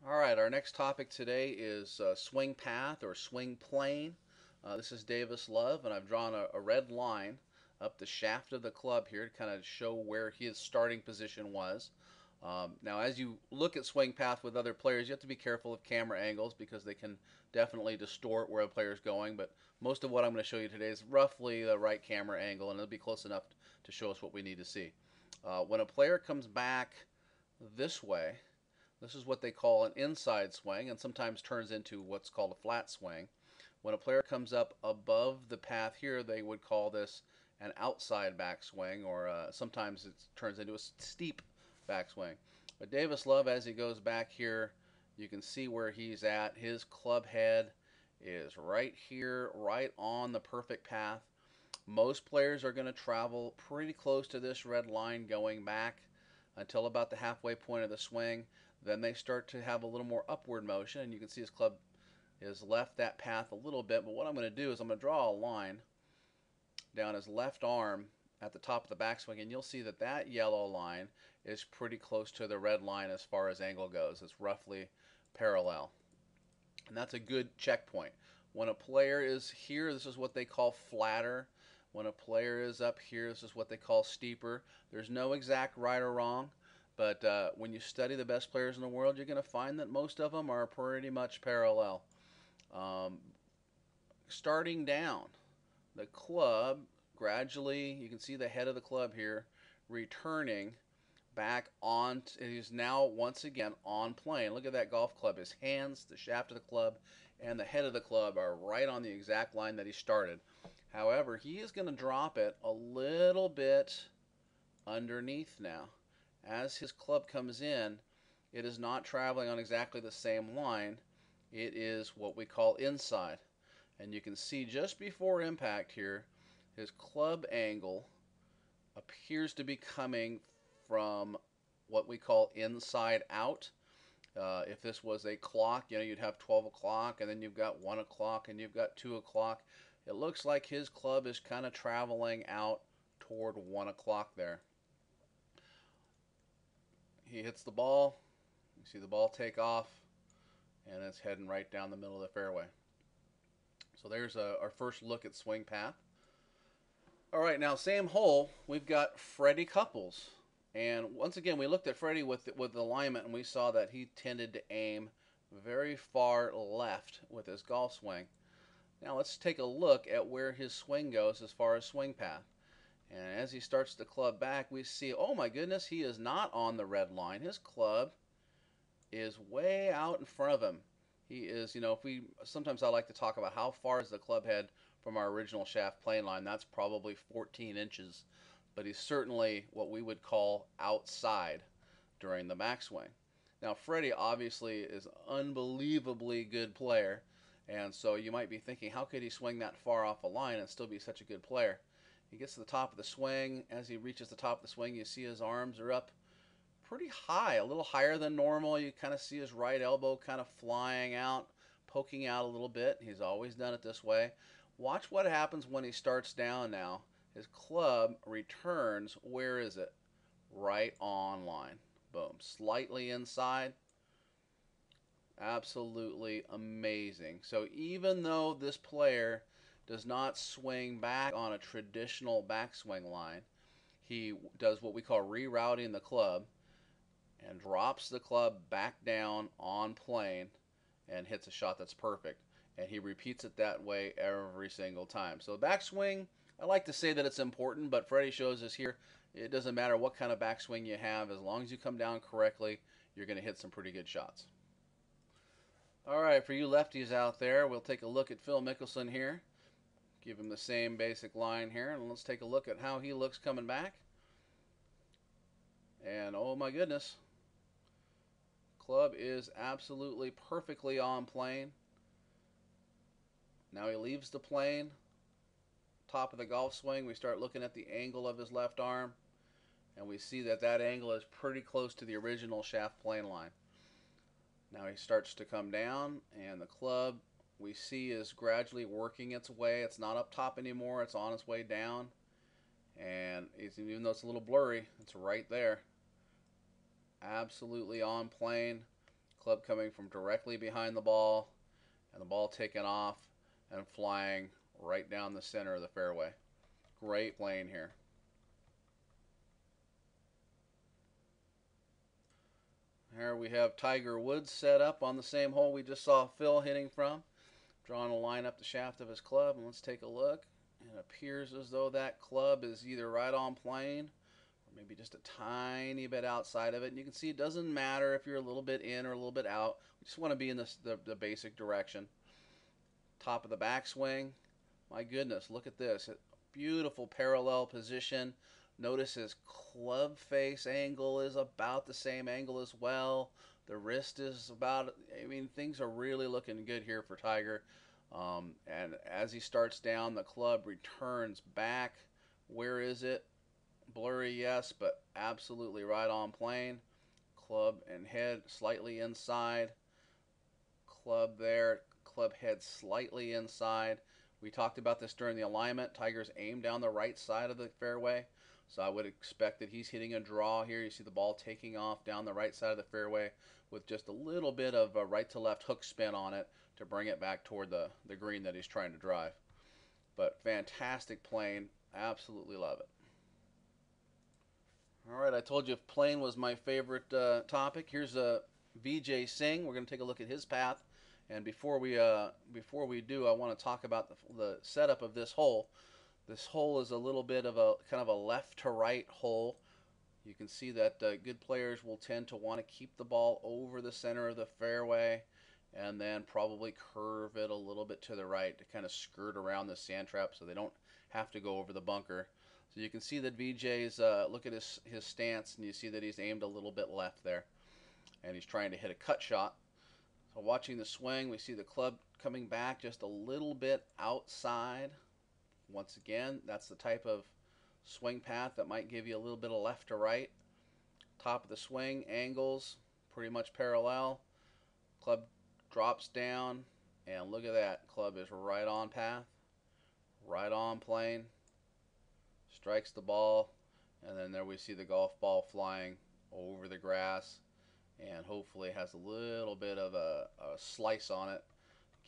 All right, our next topic today is swing path or swing plane. This is Davis Love, and I've drawn a red line up the shaft of the club here to kind of show where his starting position was. Now, as you look at swing path with other players, you have to be careful of camera angles because they can definitely distort where a player is going. But most of what I'm going to show you today is roughly the right camera angle, and it'll be close enough to show us what we need to see. When a player comes back this way, this is what they call an inside swing and sometimes turns into what's called a flat swing. When a player comes up above the path here, they would call this an outside backswing, or sometimes it turns into a steep backswing. But Davis Love, as he goes back here, you can see where he's at. His club head is right here, right on the perfect path. Most players are going to travel pretty close to this red line going back until about the halfway point of the swing. Then they start to have a little more upward motion, and you can see his club has left that path a little bit. But what I'm going to do is I'm going to draw a line down his left arm at the top of the backswing, and you'll see that that yellow line is pretty close to the red line as far as angle goes. It's roughly parallel, and that's a good checkpoint. When a player is here, this is what they call flatter. When a player is up here, this is what they call steeper. There's no exact right or wrong, but when you study the best players in the world, you're going to find that most of them are pretty much parallel. Um, Starting down, the club gradually, you can see the head of the club here, returning back on. He's now once again on plane. Look at that golf club. His hands, the shaft of the club, and the head of the club are right on the exact line that he started. However, he is going to drop it a little bit underneath now. As his club comes in, it is not traveling on exactly the same line. It is what we call inside. And you can see just before impact here, his club angle appears to be coming from what we call inside out. If this was a clock, you'd have 12 o'clock, and then you've got 1 o'clock, and you've got 2 o'clock. It looks like his club is kind of traveling out toward 1 o'clock there. He hits the ball. You see the ball take off, and it's heading right down the middle of the fairway. So there's our first look at swing path. All right, now same hole, we've got Freddie Couples. And once again, we looked at Freddie with the alignment, and we saw that he tended to aim very far left with his golf swing. Now let's take a look at where his swing goes as far as swing path. And as he starts the club back, we see, oh my goodness, he is not on the red line. His club is way out in front of him. He is, if we sometimes I like to talk about how far is the club head from our original shaft plane line. That's probably 14 inches, but he's certainly what we would call outside during the backswing. Now, Freddie obviously is an unbelievably good player, and so you might be thinking, how could he swing that far off a line and still be such a good player? He gets to the top of the swing. As he reaches the top of the swing, you see his arms are up pretty high, a little higher than normal. You kind of see his right elbow kind of flying out, poking out a little bit. He's always done it this way. Watch what happens when he starts down now. His club returns, where is it? Right on line. Boom. Slightly inside. Absolutely amazing. So even though this player does not swing back on a traditional backswing line, he does what we call rerouting the club and drops the club back down on plane and hits a shot that's perfect. And he repeats it that way every single time. So backswing, I like to say that it's important, but Freddie shows us here it doesn't matter what kind of backswing you have. As long as you come down correctly, you're going to hit some pretty good shots. All right, for you lefties out there, we'll take a look at Phil Mickelson here. Give him the same basic line here, and let's take a look at how he looks coming back. And oh my goodness, club is absolutely perfectly on plane. Now he leaves the plane. Top of the golf swing, we start looking at the angle of his left arm, and we see that that angle is pretty close to the original shaft plane line. Now he starts to come down, and the club we see is gradually working its way. It's not up top anymore. It's on its way down, and even though it's a little blurry, it's right there. Absolutely on plane. Club coming from directly behind the ball, and the ball taken off and flying right down the center of the fairway. Great playing here. Here we have Tiger Woods set up on the same hole we just saw Phil hitting from. Drawing a line up the shaft of his club, and let's take a look. It appears as though that club is either right on plane or maybe just a tiny bit outside of it. And you can see it doesn't matter if you're a little bit in or a little bit out. We just want to be in the basic direction. Top of the backswing. My goodness, look at this. Beautiful parallel position. Notice his club face angle is about the same angle as well. The wrist is about, I mean, things are really looking good here for Tiger. And as he starts down, the club returns back. Where is it? Blurry, yes, but absolutely right on plane. Club and head slightly inside. Club there, club head slightly inside. We talked about this during the alignment. Tiger's aimed down the right side of the fairway. So I would expect that he's hitting a draw here. You see the ball taking off down the right side of the fairway with just a little bit of a right to left hook spin on it to bring it back toward the green that he's trying to drive. But fantastic playing. Absolutely love it. All right, I told you playing was my favorite topic. Here's Vijay Singh. We're going to take a look at his path. And before we do, I want to talk about the setup of this hole. This hole is a little bit of a kind of a left to right hole. You can see that good players will tend to want to keep the ball over the center of the fairway and then probably curve it a little bit to the right to kind of skirt around the sand trap so they don't have to go over the bunker. So you can see that VJ's, look at his stance, and you see that he's aimed a little bit left there. And he's trying to hit a cut shot. So watching the swing, we see the club coming back just a little bit outside. Once again, that's the type of swing path that might give you a little bit of left to right. Top of the swing, angles, pretty much parallel. Club drops down, and look at that. Club is right on path, right on plane. Strikes the ball, and then there we see the golf ball flying over the grass, and hopefully has a little bit of a slice on it.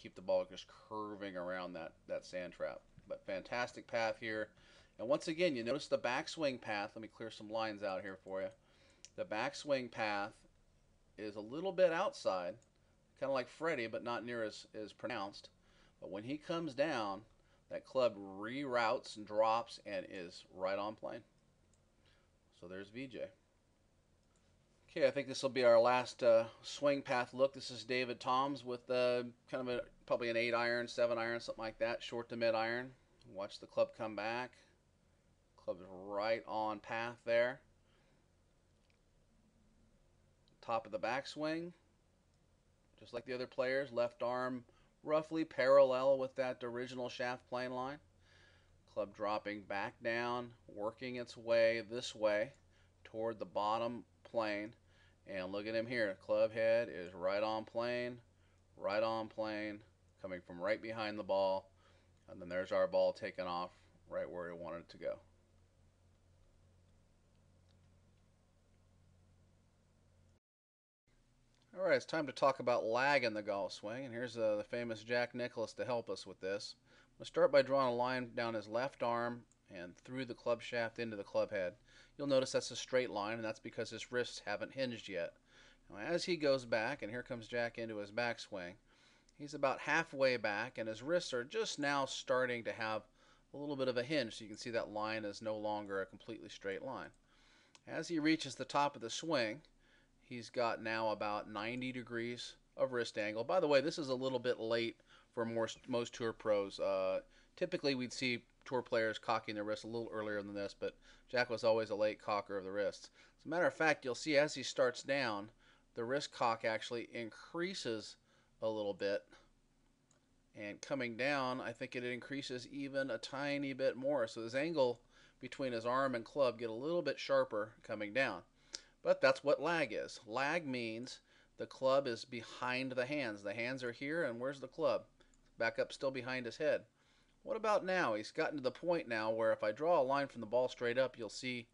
Keep the ball just curving around that sand trap. But fantastic path here. And once again, you notice the backswing path. Let me clear some lines out here for you. The backswing path is a little bit outside, kind of like Freddie, but not near as pronounced. But when he comes down, that club reroutes and drops and is right on plane. So there's VJ. Okay, I think this will be our last swing path look. This is David Toms with kind of probably an 8 iron, 7 iron, something like that, short to mid iron. Watch the club come back. Club is right on path there. Top of the backswing, just like the other players, left arm roughly parallel with that original shaft plane line. Club dropping back down, working its way this way toward the bottom plane. And look at him here. Club head is right on plane, coming from right behind the ball. And then there's our ball taken off right where we wanted it to go. All right, it's time to talk about lag in the golf swing. And here's the famous Jack Nicklaus to help us with this. I'm going to start by drawing a line down his left arm and through the club shaft into the club head. You'll notice that's a straight line, and that's because his wrists haven't hinged yet. Now, as he goes back, and here comes Jack into his backswing, he's about halfway back, and his wrists are just now starting to have a little bit of a hinge, so you can see that line is no longer a completely straight line. As he reaches the top of the swing, he's got now about 90 degrees of wrist angle. By the way, this is a little bit late for most tour pros. Typically, we'd see tour players cocking their wrists a little earlier than this, but Jack was always a late cocker of the wrists. As a matter of fact, you'll see as he starts down, the wrist cock actually increases a little bit. And coming down, I think it increases even a tiny bit more. So his angle between his arm and club get a little bit sharper coming down. But that's what lag is. Lag means the club is behind the hands. The hands are here, and where's the club? Back up, still behind his head. What about now? He's gotten to the point now where if I draw a line from the ball straight up, you'll see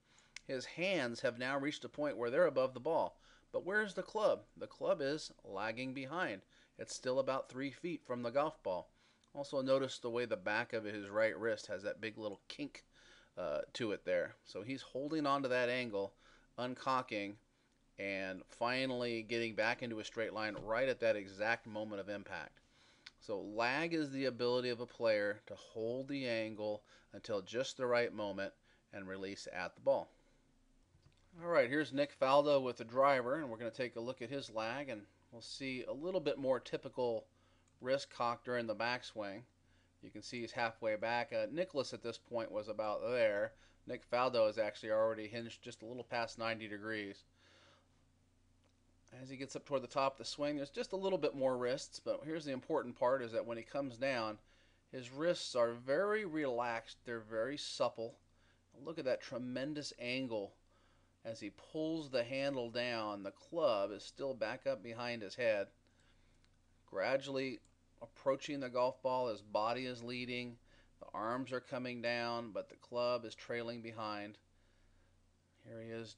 his hands have now reached a point where they're above the ball. But where's the club? The club is lagging behind. It's still about 3 feet from the golf ball. Also notice the way the back of his right wrist has that big little kink to it there. So he's holding on to that angle, uncocking, and finally getting back into a straight line right at that exact moment of impact. So lag is the ability of a player to hold the angle until just the right moment and release at the ball. All right, here's Nick Faldo with the driver, and we're going to take a look at his lag, and we'll see a little bit more typical wrist cock during the backswing. You can see he's halfway back. Nicholas at this point was about there. Nick Faldo is actually already hinged just a little past 90 degrees. As he gets up toward the top of the swing, there's just a little bit more wrists, but here's the important part is that when he comes down, his wrists are very relaxed. They're very supple. Look at that tremendous angle. As he pulls the handle down, the club is still back up behind his head. Gradually approaching the golf ball, his body is leading. The arms are coming down, but the club is trailing behind. Here he is,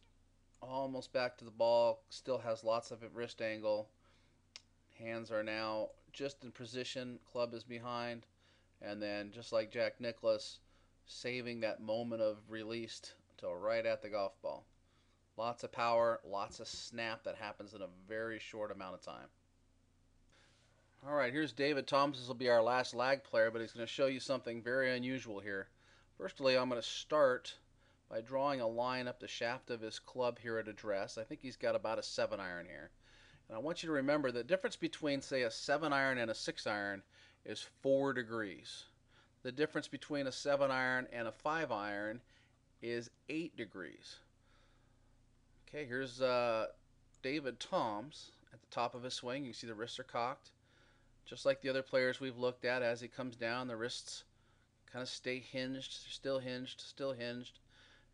almost back to the ball, still has lots of wrist angle. Hands are now just in position, club is behind, and then just like Jack Nicklaus, saving that moment of release until right at the golf ball. Lots of power, lots of snap that happens in a very short amount of time. All right, here's David Thomas. This will be our last lag player, but he's going to show you something very unusual here. Firstly, I'm going to start by drawing a line up the shaft of his club here at address. I think he's got about a 7-iron here. And I want you to remember the difference between, say, a 7-iron and a 6-iron is 4 degrees. The difference between a 7-iron and a 5-iron is 8 degrees. Okay, here's David Toms at the top of his swing. You can see the wrists are cocked. Just like the other players we've looked at, as he comes down, the wrists kind of stay hinged, still hinged, still hinged.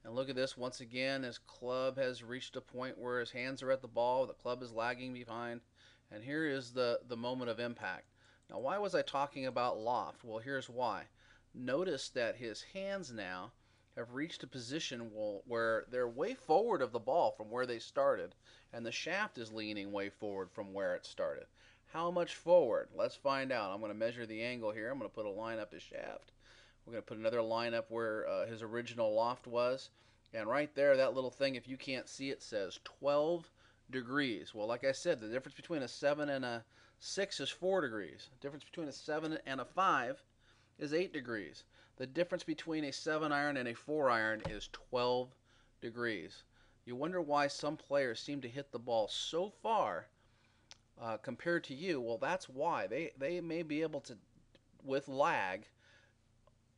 And look at this, once again, his club has reached a point where his hands are at the ball, the club is lagging behind, and here is the moment of impact. Now, why was I talking about loft? Well, here's why. Notice that his hands now have reached a position where they're way forward of the ball from where they started, and the shaft is leaning way forward from where it started. How much forward? Let's find out. I'm going to measure the angle here. I'm going to put a line up his shaft. We're going to put another line up where his original loft was. And right there, that little thing, if you can't see it, says 12 degrees. Well, like I said, the difference between a 7 and a 6 is 4 degrees. The difference between a 7 and a 5 is 8 degrees. The difference between a 7-iron and a 4-iron is 12 degrees. You wonder why some players seem to hit the ball so far compared to you. Well, that's why. They may be able to, with lag,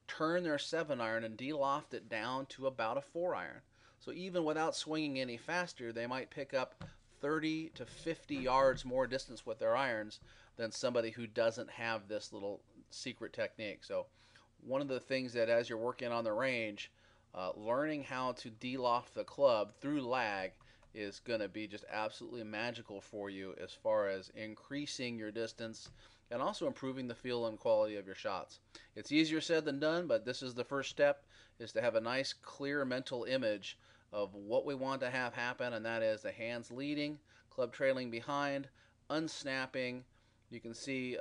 turn their 7-iron and de-loft it down to about a 4-iron. So even without swinging any faster, they might pick up 30 to 50 yards more distance with their irons than somebody who doesn't have this little secret technique. So one of the things that as you're working on the range, learning how to de-loft the club through lag is going to be just absolutely magical for you as far as increasing your distance and also improving the feel and quality of your shots. It's easier said than done, but this is the first step, is to have a nice clear mental image of what we want to have happen, and that is the hands leading, club trailing behind, unsnapping. You can see,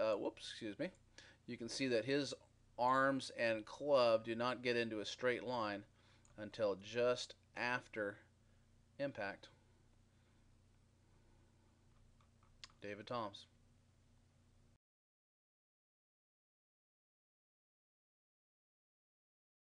you can see that his arms and club do not get into a straight line until just after impact. David Toms.